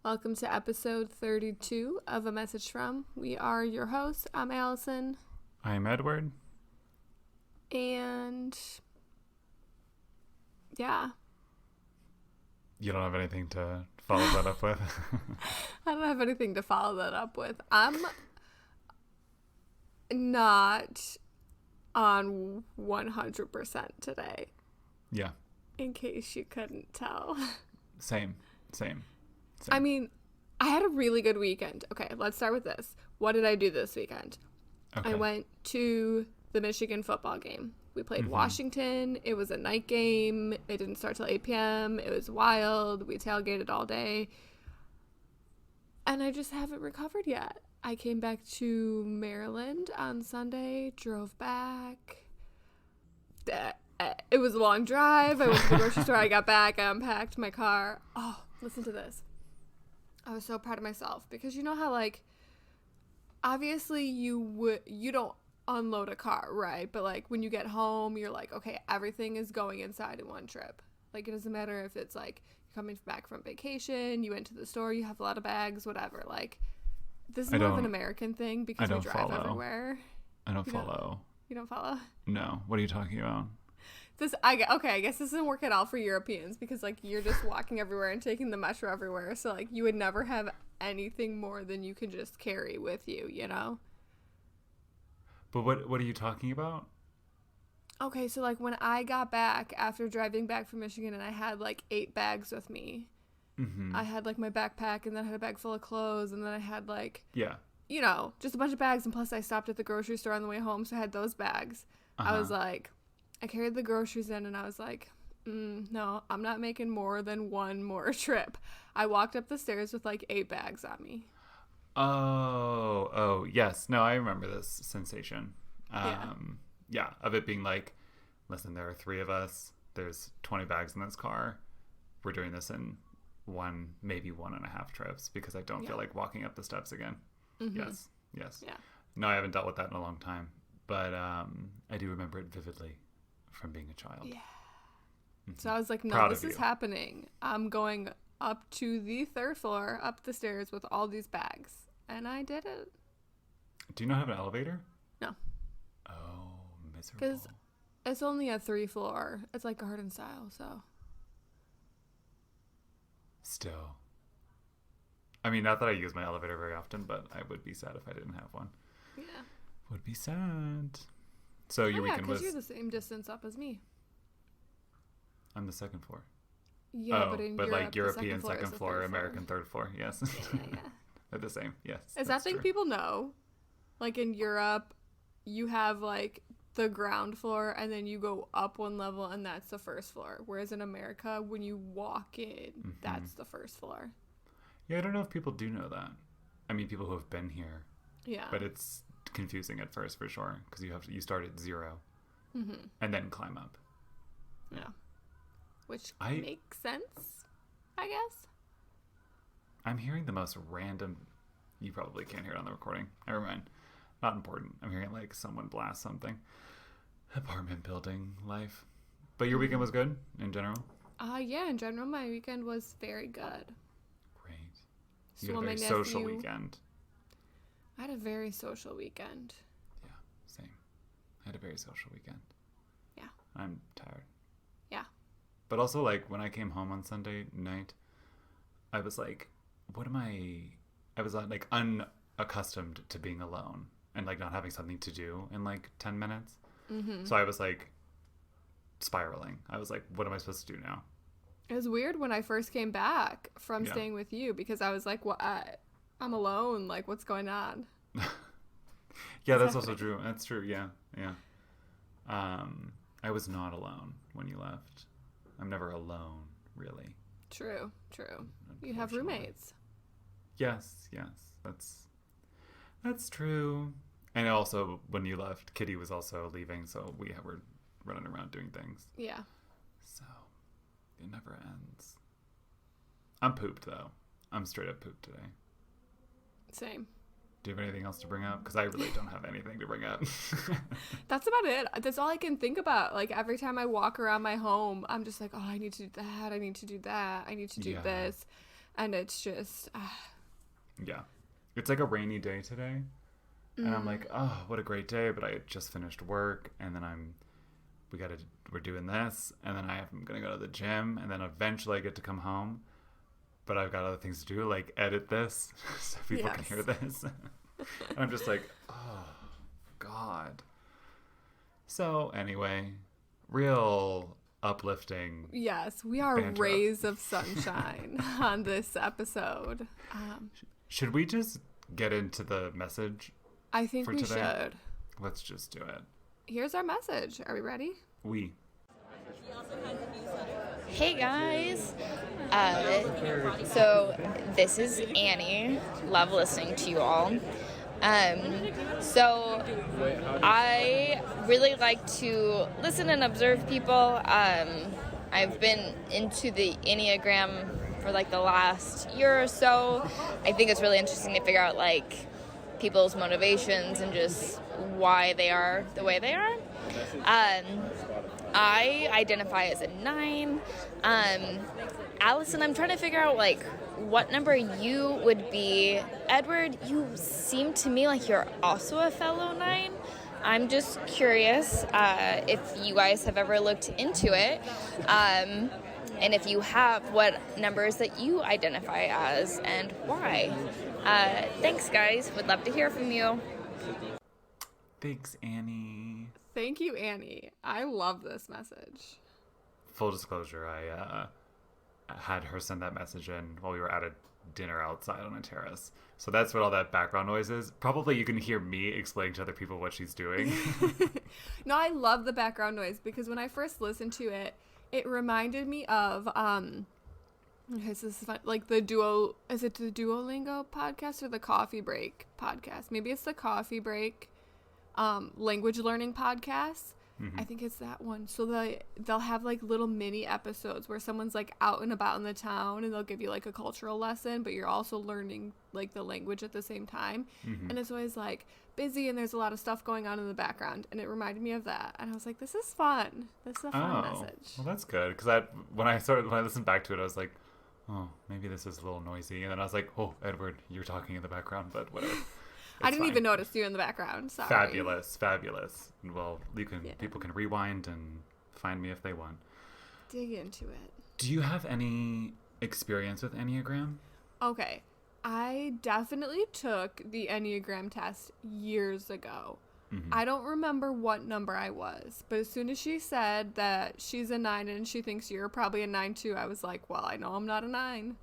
Welcome to episode 32 of A Message From. We are your hosts. I'm Alyson. I'm Edward. And yeah. You don't have anything to follow that up with? I don't have anything to follow that up with. I'm not on 100% today. Yeah. In case you couldn't tell. Same. I mean, I had a really good weekend. Okay, let's start with this. What did I do this weekend? Okay. I went to the Michigan football game. We played Washington. It was a night game. It didn't start till 8 p.m. It was wild. We tailgated all day. And I just haven't recovered yet. I came back to Maryland on Sunday, drove back. It was a long drive. I went to the grocery store. I got back. I unpacked my car. Oh, listen to this. I was so proud of myself because you know how, like, obviously you don't unload a car, right? But, like, when you get home, you're like, okay, everything is going inside in one trip. Like, it doesn't matter if it's, like, you're coming back from vacation, you went to the store, you have a lot of bags, whatever. Like, this is more of an American thing because we drive everywhere. I don't follow. You don't follow? No. What are you talking about? I guess this doesn't work at all for Europeans because, like, you're just walking everywhere and taking the metro everywhere. So, like, you would never have anything more than you can just carry with you, you know? But what are you talking about? Okay, so, like, when I got back after driving back from Michigan and I had, like, 8 bags with me. Mm-hmm. I had, like, my backpack and then I had a bag full of clothes and then I had, like, you know, just a bunch of bags. And plus I stopped at the grocery store on the way home, so I had those bags. I was like, I carried the groceries in and I was like, no, I'm not making more than one more trip. I walked up the stairs with like 8 bags on me. Oh, yes. No, I remember this sensation. Yeah, of it being like, listen, there are 3 of us. There's 20 bags in this car. We're doing this in maybe 1.5 trips because I don't feel like walking up the steps again. Mm-hmm. Yes. Yeah. No, I haven't dealt with that in a long time, but I do remember it vividly from being a child. Yeah. Mm-hmm. So I was like, no, this is happening. I'm going up to the 3rd floor, up the stairs with all these bags. And I did it. Do you not have an elevator? No. Oh, miserable. Because it's only a 3-floor. It's like garden style, so. Still. I mean, not that I use my elevator very often, but I would be sad if I didn't have one. Yeah. Would be sad. So your weekend was... because you're the same distance up as me. I'm the 2nd floor. Yeah, but in Europe, like European second floor, American 3rd floor. Yes. Yeah. They're the same. Yes. Is that thing people know? Like in Europe, you have like the ground floor and then you go up 1 level and that's the 1st floor. Whereas in America, when you walk in, that's the 1st floor. Yeah, I don't know if people do know that. I mean, people who have been here. Yeah. But it's confusing at first for sure because you start at 0 and then climb up. Yeah. Which makes sense, I guess. I'm hearing the most random... You probably can't hear it on the recording. Never mind. Not important. I'm hearing like someone blast something. Apartment building life. But your weekend was good in general? Yeah, in general, my weekend was very good. Great. You had a very social weekend. I had a very social weekend. Yeah, same. I had a very social weekend. Yeah. I'm tired. Yeah. But also, like, when I came home on Sunday night, I was like, I was, like, unaccustomed to being alone and, like, not having something to do in, like, 10 minutes. Mm-hmm. So I was, like, spiraling. I was like, what am I supposed to do now? It was weird when I first came back from staying with you because I was like, well, I'm alone. Like, what's going on? Yeah, that's also true. That's true. Yeah. I was not alone when you left. I'm never alone, really. True. You have roommates. Yes. That's true. And also, when you left, Kitty was also leaving, so we were running around doing things. Yeah. So, it never ends. I'm pooped, though. I'm straight up pooped today. Same. Do you have anything else to bring up? Because I really don't have anything to bring up. That's about it. That's all I can think about. Like, every time I walk around my home, I'm just like, oh, I need to do that. I need to do that. I need to do this. And it's just... Yeah. It's like a rainy day today. And I'm like, oh, what a great day. But I had just finished work. And then we're doing this. And then I'm going to go to the gym. And then eventually I get to come home. But I've got other things to do, like edit this so people can hear this. And I'm just like, oh, God. So anyway, real uplifting. Yes, we are banter. rays of sunshine on this episode. Should we just get into the message? I think we today? should. Let's just do it. Here's our message. Are we ready? Hey guys, so this is Annie. Love listening to you all. So I really like to listen and observe people. I've been into the Enneagram for like the last year or so. I think it's really interesting to figure out like people's motivations and just why they are the way they are. I identify as a 9. Alyson, I'm trying to figure out like what number you would be. Edward, you seem to me like you're also a fellow 9. I'm just curious if you guys have ever looked into it. And if you have, what numbers that you identify as and why. Thanks, guys. Would love to hear from you. Thanks, Annie. Thank you, Annie. I love this message. Full disclosure, I had her send that message in while we were at a dinner outside on a terrace. So that's what all that background noise is. Probably you can hear me explaining to other people what she's doing. No, I love the background noise because when I first listened to it, it reminded me of okay, so this is fun. Like the is it the Duolingo podcast or the Coffee Break podcast? Maybe it's the Coffee Break language learning podcast. I think it's that one. So they'll have like little mini episodes where someone's like out and about in the town and they'll give you like a cultural lesson, but you're also learning like the language at the same time. And it's always like busy and there's a lot of stuff going on in the background. And it reminded me of that. And I was like, this is fun. This is a fun message. Well, that's good. Because when I listened back to it, I was like, oh, maybe this is a little noisy. And then I was like, oh, Edward, you're talking in the background, but whatever. I didn't even notice you in the background. Sorry. Fabulous. Well, people can rewind and find me if they want. Dig into it. Do you have any experience with Enneagram? Okay. I definitely took the Enneagram test years ago. I don't remember what number I was, but as soon as she said that she's a 9 and she thinks you're probably a 9 too, I was like, well, I know I'm not a 9.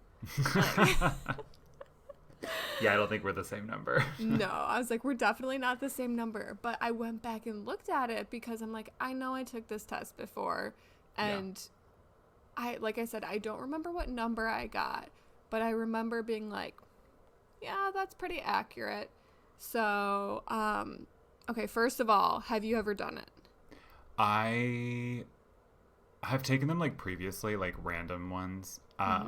Yeah, I don't think we're the same number. No, I was like, we're definitely not the same number. But I went back and looked at it because I'm like, I know I took this test before. And like I said, I don't remember what number I got. But I remember being like, yeah, that's pretty accurate. So, okay, first of all, have you ever done it? I have taken them like previously, like random ones. I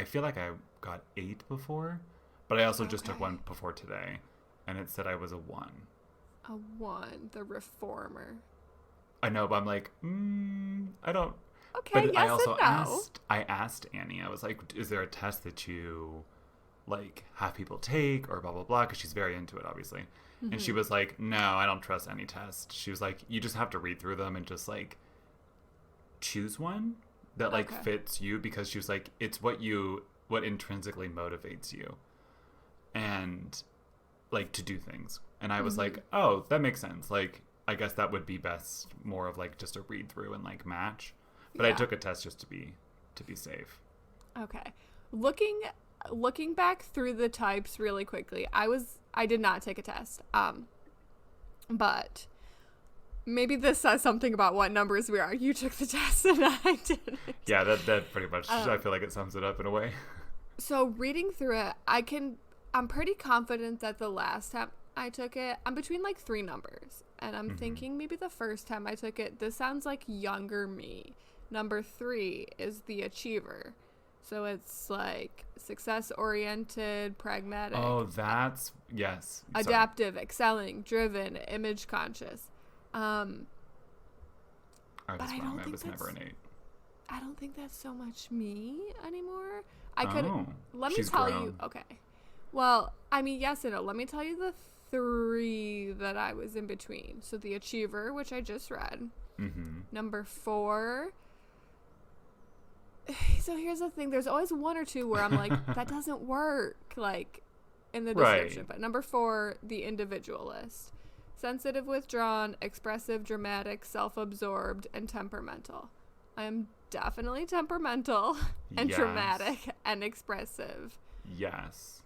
feel like I got 8 before, but I also just took one before today, and it said I was a 1. A 1, the reformer. I know, but I'm like, I don't. Okay, but yes I also and no. I asked Annie, I was like, is there a test that you like have people take or blah blah blah, because she's very into it obviously. And she was like, no, I don't trust any test. She was like, you just have to read through them and just like choose one that like fits you, because she was like, it's what intrinsically motivates you and like to do things. And I was like, oh, that makes sense. Like, I guess that would be best more of like just a read through and like match. But I took a test just to be safe. Okay. Looking back through the types really quickly, I did not take a test. But maybe this says something about what numbers we are. You took the test and I didn't. Yeah, that pretty much, I feel like it sums it up in a way. So reading through it, I'm pretty confident that the last time I took it, I'm between like 3 numbers. And I'm thinking maybe the first time I took it, this sounds like younger me. Number 3 is the achiever. So it's like success-oriented, pragmatic. Oh, yes. Adaptive, excelling, driven, image-conscious. I was wrong. I was never an 8. I don't think that's so much me anymore. Let me she's tell grown. you. Okay. Well, I mean, yes and no. Let me tell you the 3 that I was in between. So the achiever, which I just read. Mm-hmm. Number 4. So here's the thing. There's always 1 or 2 where I'm like, that doesn't work, like, in the description. Right. But number 4, the individualist. Sensitive, withdrawn, expressive, dramatic, self-absorbed, and temperamental. I am definitely temperamental and Yes. dramatic and expressive. Yes.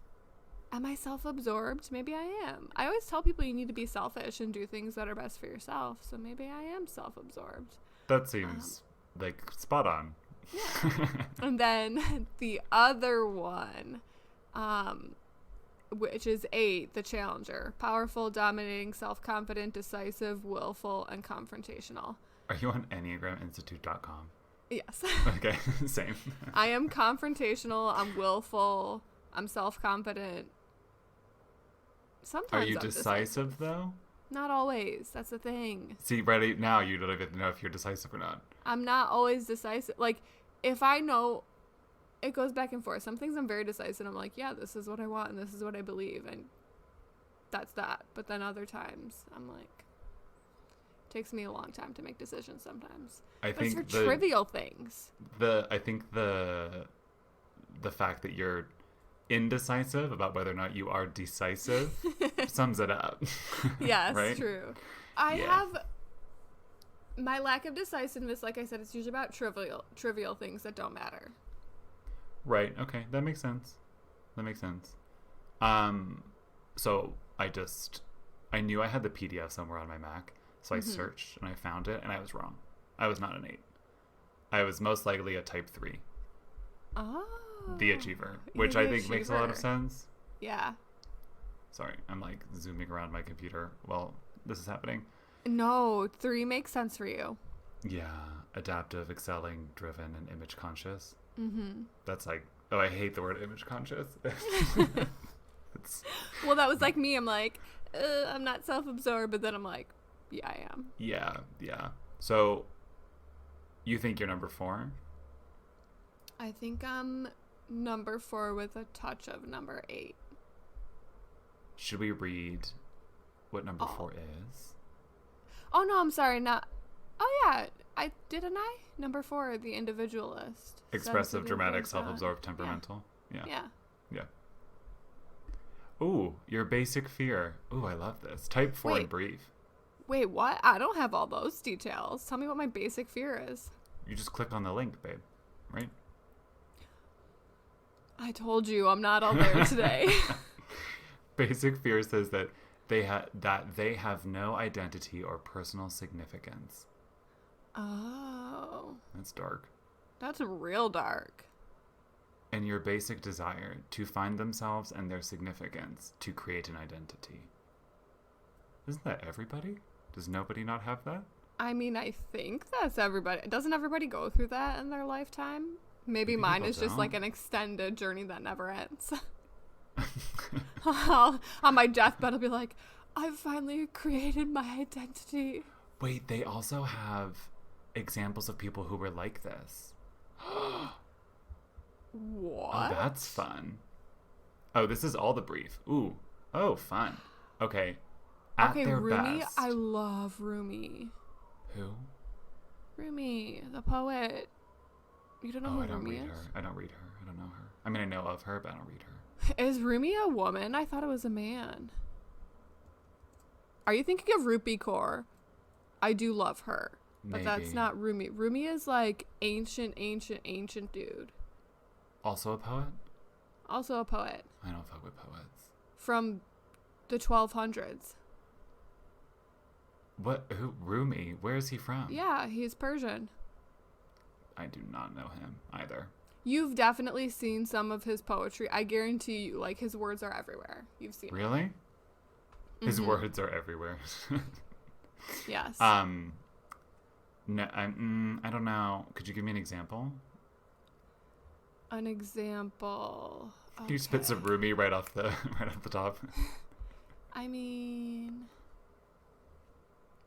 Am I self-absorbed? Maybe I am. I always tell people you need to be selfish and do things that are best for yourself. So maybe I am self-absorbed. That seems like spot on. Yeah. And then the other one, which is 8, the challenger. Powerful, dominating, self-confident, decisive, willful, and confrontational. Are you on EnneagramInstitute.com? Yes. Okay, same. I am confrontational. I'm willful. I'm self-confident. Sometimes Are you I'm decisive, though? Not always. That's the thing. See, right now, you don't even know if you're decisive or not. I'm not always decisive. Like, if I know, it goes back and forth. Some things I'm very decisive. I'm like, yeah, this is what I want and this is what I believe. And that's that. But then other times, I'm like, it takes me a long time to make decisions sometimes. But it's for trivial things. I think the fact that you're indecisive about whether or not you are decisive sums it up. Yes, right? True. I have my lack of decisiveness. Like I said, it's usually about trivial things that don't matter. Right. Okay. That makes sense. So I knew I had the PDF somewhere on my Mac. So I searched and I found it and I was wrong. I was not an 8. I was most likely a type 3. Oh. The achiever, which I think makes a lot of sense. Yeah. Sorry, I'm like zooming around my computer while this is happening. No, 3 makes sense for you. Yeah, adaptive, excelling, driven, and image conscious. Mm-hmm. That's like, oh, I hate the word image conscious. Well, that was like me. I'm like, I'm not self-absorbed, but then I'm like, yeah, I am. Yeah. So, you think you're number 4? I think I'm number 4 with a touch of number 8. Should we read what number 4 is? Oh, no, I'm sorry. Not. Oh, yeah. Didn't I? Number 4, the individualist. Expressive, dramatic, self-absorbed, temperamental. Yeah. Ooh, your basic fear. Ooh, I love this. Type 4 and brief. Wait, what? I don't have all those details. Tell me what my basic fear is. You just click on the link, babe. Right? I told you I'm not all there today. Basic fear says that they have no identity or personal significance. Oh. That's dark. That's real dark. And your basic desire to find themselves and their significance to create an identity. Isn't that everybody? Does nobody not have that? I mean, I think that's everybody. Doesn't everybody go through that in their lifetime? Maybe mine is just like an extended journey that never ends. On my deathbed, I'll be like, I've finally created my identity. Wait, they also have examples of people who were like this. What? Oh, that's fun. Oh, this is all the brief. Ooh. Oh, fun. Okay. At their Rumi. best. I love Rumi. Who? Rumi, the poet. You don't know who I don't Rumi read is? her. I don't read her. I don't know her. I mean, I know of her, but I don't read her. Is Rumi a woman? I thought it was a man. Are you thinking of Rupi Kaur? I do love her. But that's not Rumi. Rumi is like ancient dude. Also a poet? Also a poet. I don't fuck with poets. From the 1200s. What? Who? Rumi? Where is he from? Yeah, he's Persian. I do not know him either. You've definitely seen some of his poetry. I guarantee you, like, his words are everywhere. You've seen Really? Mm-hmm. His words are everywhere. Yes. No, I don't know. Could you give me an example? An example. Can you spit some Rumi right off the top? I mean,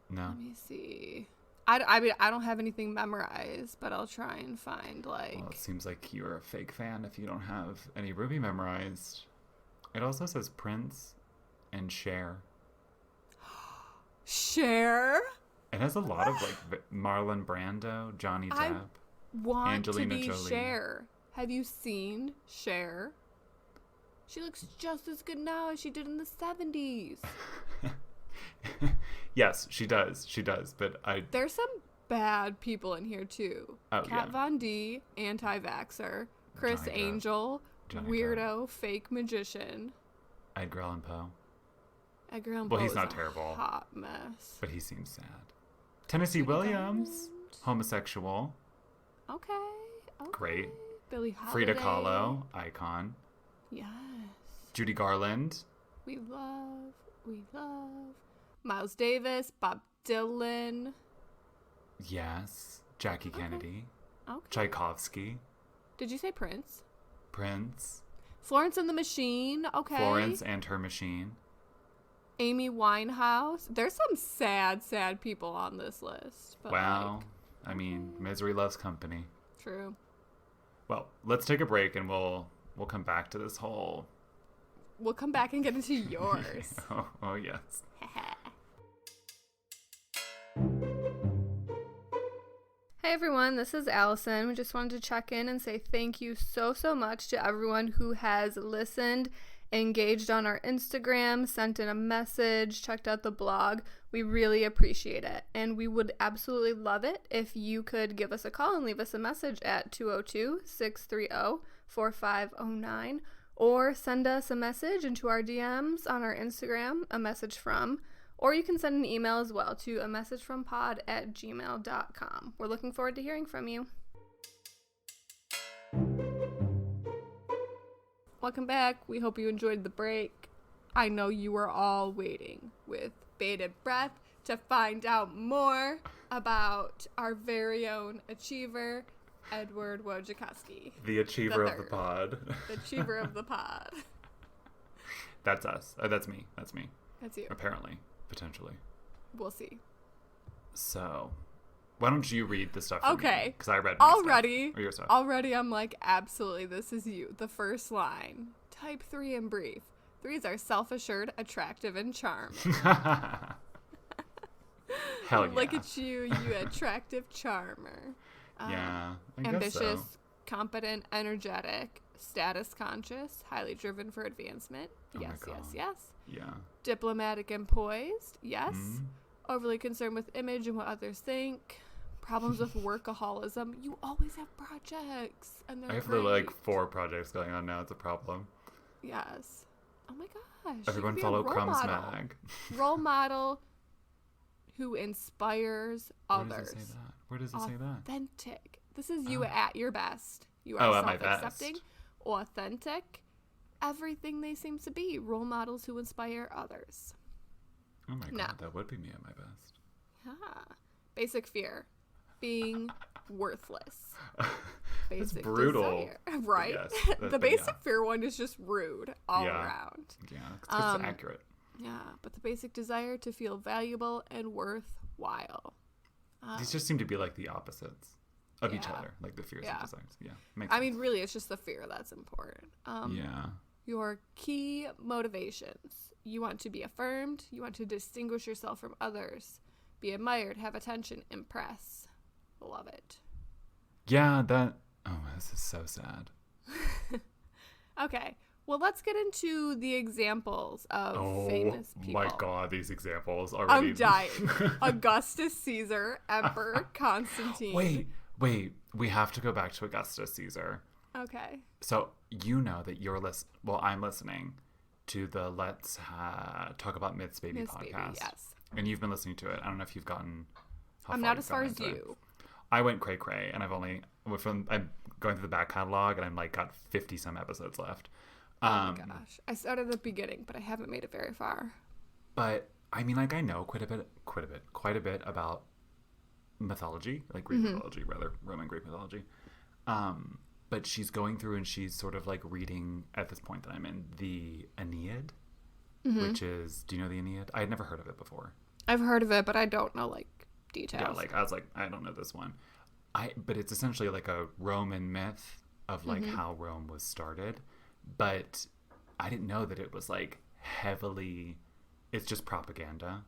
No. let me see. I mean, I don't have anything memorized, but I'll try and find, like... Well, it seems like you're a fake fan if you don't have any Rumi memorized. It also says Prince and Cher. Cher? It has a lot of, like, Marlon Brando, Johnny Depp, Want Angelina to be Jolie. Cher. Have you seen Cher? She looks just as good now as she did in the 70s. Yes, she does. She does. But There's some bad people in here, too. Oh, Kat yeah. Von D, anti-vaxxer. Chris Johnny Depp. Angel, Johnny weirdo, fake magician. Edgar Allan Poe. Edgar Allan Well, Poe he's is not a terrible. hot mess. But he seems sad. Tennessee Williams, homosexual. Okay. Great. Billie Holiday. Frida Kahlo, icon. Yes. Judy Garland. We love. Miles Davis, Bob Dylan. Yes. Jackie Kennedy. Okay. Tchaikovsky. Did you say Prince? Prince. Florence and the Machine. Okay. Florence and her machine. Amy Winehouse. There's some sad people on this list. But Wow. I mean, misery loves company. True. Well, let's take a break and we'll come back to this whole... We'll come back and get into yours. oh, yes. Hey everyone, this is Alyson. We just wanted to check in and say thank you so much to everyone who has listened, engaged on our Instagram, sent in a message, checked out the blog. We really appreciate it. And we would absolutely love it if you could give us a call and leave us a message at 202-630-4509 or send us a message into our DMs on our Instagram, a message from, or you can send an email as well to amessagefrompod@gmail.com. We're looking forward to hearing from you. Welcome back. We hope you enjoyed the break. I know you were all waiting with bated breath to find out more about our very own achiever, Edward Wojciechowski. The achiever The of the third. pod. The achiever of the pod. That's us. That's me. That's me. That's you. Apparently. Potentially. We'll see. So, why don't you read the stuff? Okay. Because I read my Already. stuff. Or your stuff. Already I'm like, absolutely, this is you. The first line. Type 3 in brief. 3s are self-assured, attractive, and charming. Hell yeah. Look at you, you attractive charmer. Yeah. I Ambitious, guess so. competent, energetic, status conscious, highly driven for advancement. Oh my Yes, God. yes, yes. Yeah. Diplomatic and poised. Yes. Mhm. Overly concerned with image and what others think. Problems with workaholism. You always have projects, and they're I have great. like 4 projects going on now. It's a problem. Yes. Oh my gosh. you Everyone could be a follow role Crumbs model. Mag. Role model who inspires others. Where does it say that? Authentic. This is you Oh. at your best. You Oh, are at my self-accepting, best. authentic, everything they seem to be. Role models who inspire others. Oh my God, No. that would be me at my best. Yeah. Basic fear. Being worthless. That's Basic brutal. desire. Right? Yes, The but basic yeah. fear one is just rude all Yeah. around. Yeah, it's Um, accurate. Yeah, but the basic desire to feel valuable and worthwhile. These just seem to be like the opposites of each yeah. other, like the fears Yeah. and desires. Yeah, makes I sense. mean, really, it's just the fear that's important. Yeah. Your key motivations. You want to be affirmed. You want to distinguish yourself from others. Be admired. Have attention. Impress. Love it. Yeah, that... Oh, this is so sad. Okay. Well, let's get into the examples of famous people. my God, these examples already... I'm dying. Augustus Caesar, Emperor Constantine. Wait. We have to go back to Augustus Caesar. Okay. So, you know that I'm listening to the Let's Talk About Myths Baby Miss podcast. Baby, yes. And you've been listening to it. I don't know if you've gotten... I'm not as far as into it. you. I went cray-cray, and I'm going through the back catalog, and I'm like got 50 some episodes left. Oh my gosh. I started at the beginning, but I haven't made it very far. But I mean, like, I know quite a bit about mythology, like Greek mythology, rather, Roman Greek mythology. But she's going through and she's sort of like reading at this point that I'm in the Aeneid, which is, do you know the Aeneid? I had never heard of it before. I've heard of it, but I don't know like details. Yeah, like I was like, I don't know this one. But it's essentially like a Roman myth of like how Rome was started. But I didn't know that it was like heavily, it's just propaganda.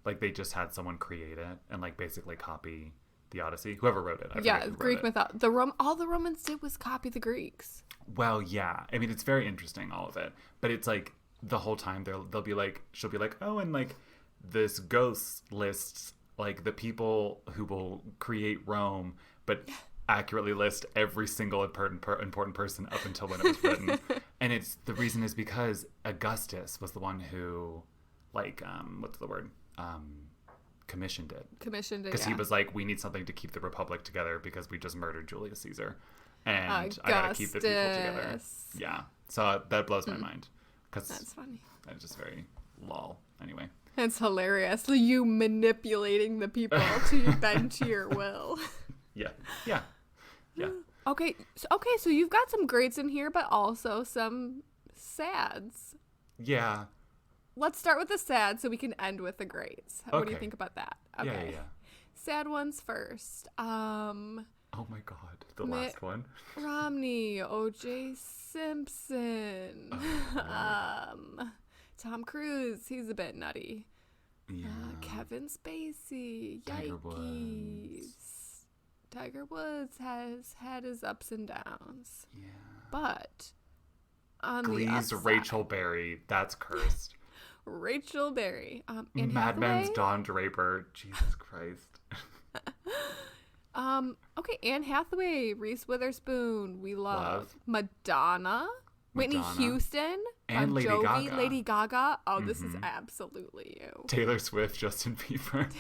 Like they just had someone create it and like basically copy the Odyssey. Whoever wrote it. I forget who wrote Greek it. mythology. All the Romans did was copy the Greeks. Well, yeah. I mean, it's very interesting, all of it. But it's like the whole time they'll be like, she'll be like, oh, and like this ghost lists like the people who will create Rome, but accurately list every single important person up until when it was written. And the reason is because Augustus was the one who, like, what's the word? Commissioned it. Because he was like, we need something to keep the Republic together because we just murdered Julius Caesar. And Augustus. I gotta keep the people together. Yeah. So that blows my mind. Cause that's funny. That's just very lol. Anyway. It's hilarious. You manipulating the people to bend to your will. Yeah. Okay, so you've got some greats in here, but also some sads. Yeah. Let's start with the sad so we can end with the greats. What do you think about that? Okay. Yeah. Sad ones first. Oh my God, the last one. Romney, O.J. Simpson, Tom Cruise. He's a bit nutty. Yeah. Kevin Spacey. Tiger Yikes. Woods. Tiger Woods has had his ups and downs. Yeah. But on Glee's the upside, Rachel Berry. That's cursed. Rachel Berry. Anne Mad Men's Hathaway? Don Draper. Jesus Christ. Okay, Anne Hathaway, Reese Witherspoon, we love. Madonna, Whitney Houston, and Lady Gaga. Lady Gaga. Oh, this is absolutely you. Taylor Swift, Justin Bieber.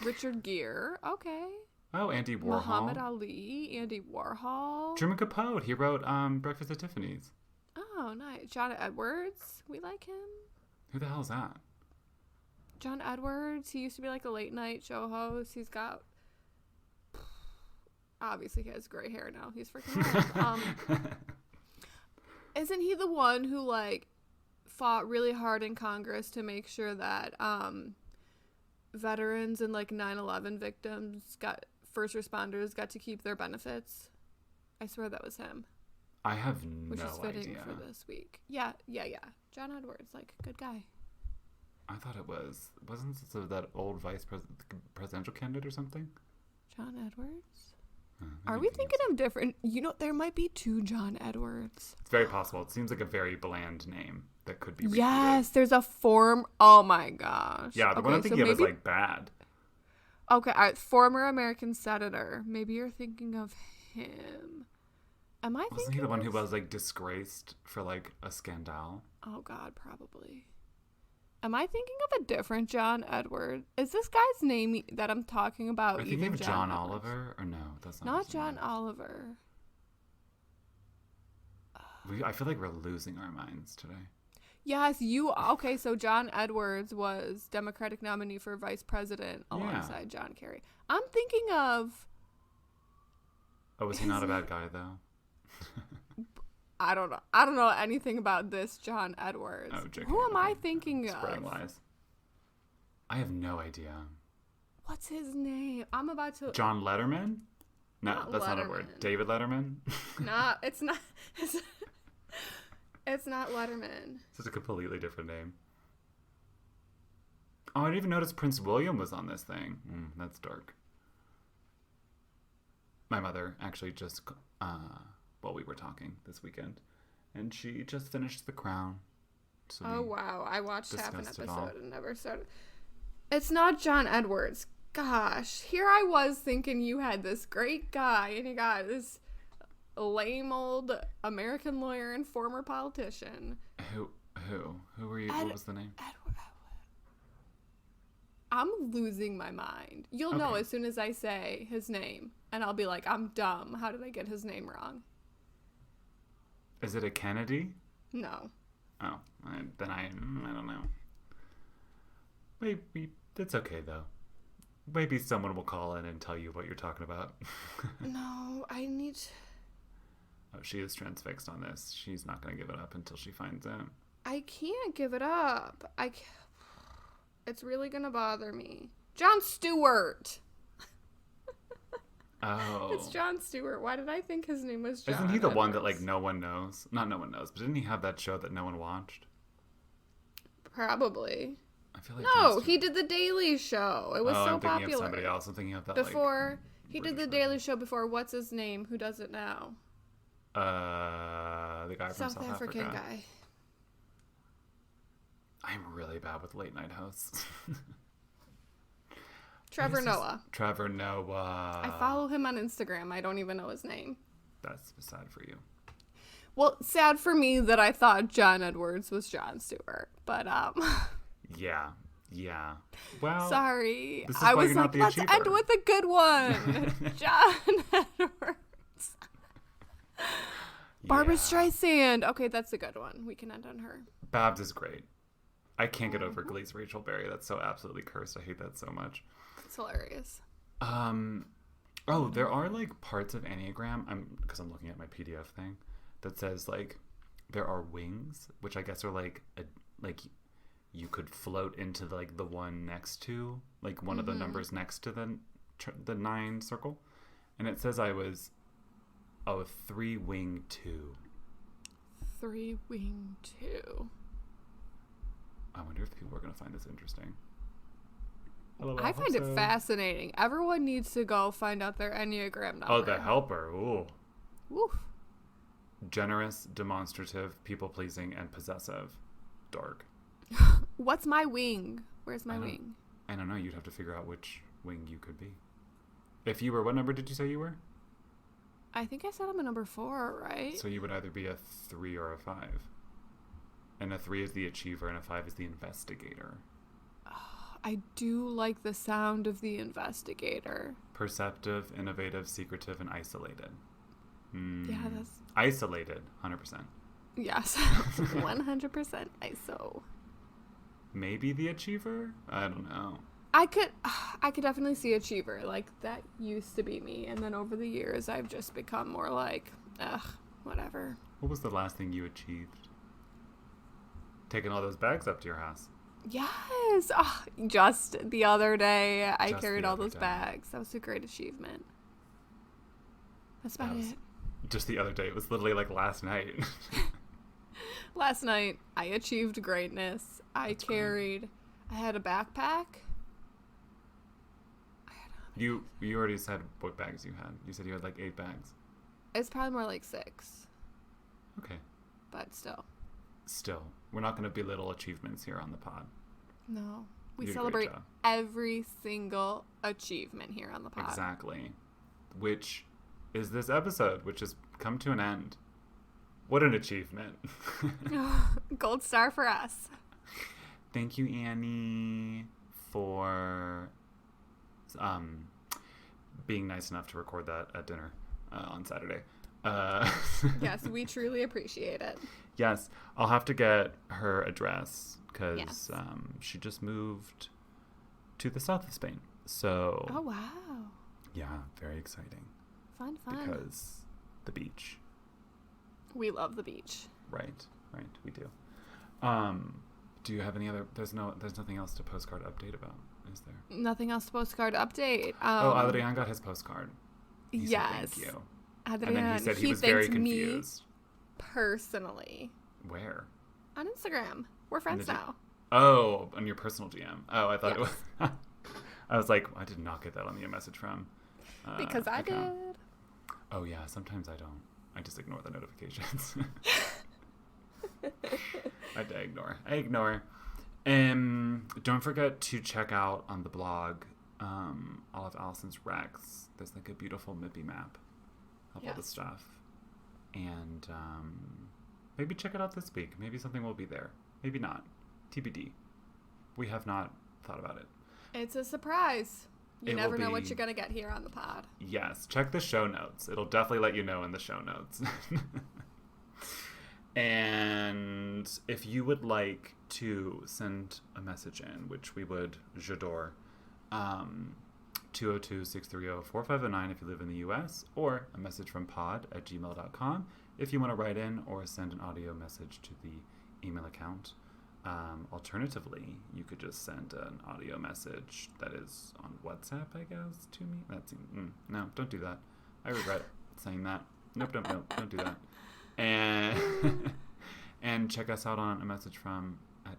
Richard Gere. Okay. Oh, Andy Warhol. Muhammad Ali, Andy Warhol. Truman Capote. He wrote Breakfast at Tiffany's. Oh, nice. John Edwards. We like him. Who the hell is that? John Edwards. He used to be like a late night show host. He's got, obviously he has gray hair now. He's freaking old. Isn't he the one who like fought really hard in Congress to make sure that veterans and like 9/11 victims first responders got to keep their benefits? I swear that was him. I have no Which is fitting idea. for this week. Yeah. John Edwards, like, good guy. I thought it wasn't it that old presidential candidate or something? John Edwards? Are we thinking of different? There might be two John Edwards. It's very possible. It seems like a very bland name that could be repeated. Yes, there's a form. Oh my gosh. Yeah, the one I'm thinking of is like bad. Okay, all right, former American senator. Maybe you're thinking of him. Am I thinking? Wasn't he the one who was like disgraced for like a scandal? Oh God, probably. Am I thinking of a different John Edward? Is this guy's name that I'm talking about? Are you thinking of John Oliver? Or no, that's not John Oliver. I feel like we're losing our minds today. Yes, okay, so John Edwards was Democratic nominee for vice president alongside John Kerry. I'm thinking of... Oh, was he not a bad guy, though? I don't know. I don't know anything about this John Edwards. Oh, JK, Who am I thinking of? Spreading lies. I have no idea. What's his name? I'm about to... John Letterman? No, that's not a word. David Letterman? No, it's not. It's not Letterman. It's a completely different name. Oh, I didn't even notice Prince William was on this thing. That's dark. My mother actually just... while we were talking this weekend, and she just finished The Crown. So wow, I watched half an discussed it episode and never started. It's not John Edwards. Gosh, here I was thinking you had this great guy, and you got this lame old American lawyer and former politician. Who were you? What was the name? Edward. I'm losing my mind. You'll know as soon as I say his name, and I'll be like, I'm dumb. How did I get his name wrong? Is it a Kennedy? No. Oh, then I don't know. Maybe it's okay though. Maybe someone will call in and tell you what you're talking about. No, I need. Oh, she is transfixed on this. She's not going to give it up until she finds out. I can't give it up. It's really gonna bother me. Jon Stewart. Oh. It's Jon Stewart. Why did I think his name was John Isn't he the one that, Edwards? like, no one knows? Not no one knows, but didn't he have that show that no one watched? Probably. I feel like No, he did the Daily Show. It was so I'm thinking popular. of somebody else. I'm thinking of that, Before he British did the Daily Show before what's his name? Who does it now? the guy from South African Africa. guy. I'm really bad with late night hosts. Trevor Noah. Trevor Noah. I follow him on Instagram. I don't even know his name. That's sad for you. Well, sad for me that I thought John Edwards was Jon Stewart, but Yeah. Well, sorry. this is I why was you're not like, the let's achiever. end with a good one. John Edwards. Barbara Streisand. Okay, that's a good one. We can end on her. Babs is great. I can't get over Glee's Rachel Berry. That's so absolutely cursed. I hate that so much. It's hilarious. Oh, there are like parts of Enneagram. Because I'm looking at my PDF thing that says like there are wings, which I guess are like you could float into like the one next to like one of the numbers next to the 9 circle, and it says I was 3-wing 2. 3-wing 2. I wonder if people are going to find this interesting. I find it fascinating. Everyone needs to go find out their Enneagram number. Oh, the helper. Ooh. Woof. Generous, demonstrative, people-pleasing, and possessive. Dark. What's my wing? Where's my wing? I don't know. You'd have to figure out which wing you could be. If you were, what number did you say you were? I think I said I'm a number 4, right? So you would either be a 3 or a 5. And a 3 is the achiever, and a 5 is the investigator. I do like the sound of the investigator. Perceptive, innovative, secretive, and isolated. Yeah, that's... Isolated, 100%. Yes. 100% ISO. Maybe the achiever? I don't know. I could definitely see achiever. Like, that used to be me. And then over the years, I've just become more like, whatever. What was the last thing you achieved? Taking all those bags up to your house. Yes. Oh, just the other day, I carried all those bags. That was a great achievement. That's about it. Just the other day. It was literally like last night. Last night, I achieved greatness. I had a backpack. You already said what bags you had. You said you had like 8 bags. It's probably more like 6. Okay. But still. Still, we're not going to belittle achievements here on the pod. No. We You did a celebrate great job. every single achievement here on the pod. Exactly. Which is this episode, which has come to an end. What an achievement. Gold star for us. Thank you, Annie, for being nice enough to record that at dinner on Saturday. Yes, we truly appreciate it. Yes, I'll have to get her address because Yes. she just moved to the south of Spain. So, Oh, wow. yeah, very exciting. Fun. Because the beach. We love the beach. Right, we do. Do you have any other? There's nothing else to postcard update about, is there? Nothing else to postcard update. Adrian got his postcard. He said thank you. Adrian, And then he said he was very thanked me confused. personally. Where? On Instagram. We're friends now. Oh, on your personal DM. Oh, I thought Yes. it was. I was like, I did not get that on the message from. Because I account. did. Oh yeah, sometimes I don't. I just ignore the notifications. I ignore. Don't forget to check out on the blog all of Alyson's recs. There's like a beautiful Mippy map of all the stuff. And maybe check it out this week. Maybe something will be there. Maybe not. TBD. We have not thought about it. It's a surprise. You It never will know be- what you're going to get here on the pod. Yes, check the show notes. It'll definitely let you know in the show notes. And if you would like to send a message in, which we would, j'adore, 202-630-4509 if you live in the U.S., or a message from pod@gmail.com if you want to write in or send an audio message to the email account. Alternatively, you could just send an audio message that is on WhatsApp, I guess, to me. No, don't do that. I regret saying that. Nope, don't do that. And and check us out on a message from on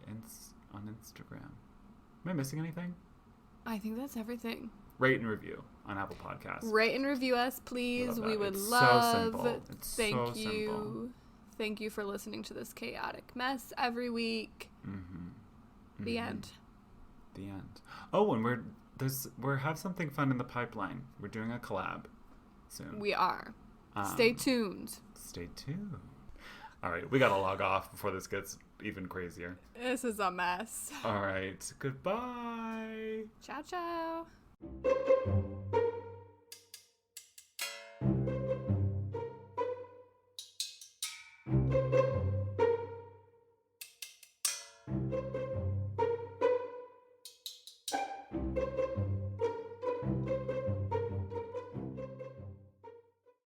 Instagram. Am I missing anything? I think that's everything. Rate and review on Apple Podcasts. Rate and review us, please. We would it's love. So simple. It's Thank so you. simple. Thank you for listening to this chaotic mess every week. The end. The end. Oh, and we have something fun in the pipeline. We're doing a collab soon. We are. Stay tuned. Stay tuned. All right, we gotta log off before this gets even crazier. This is a mess. All right, goodbye. Ciao, ciao.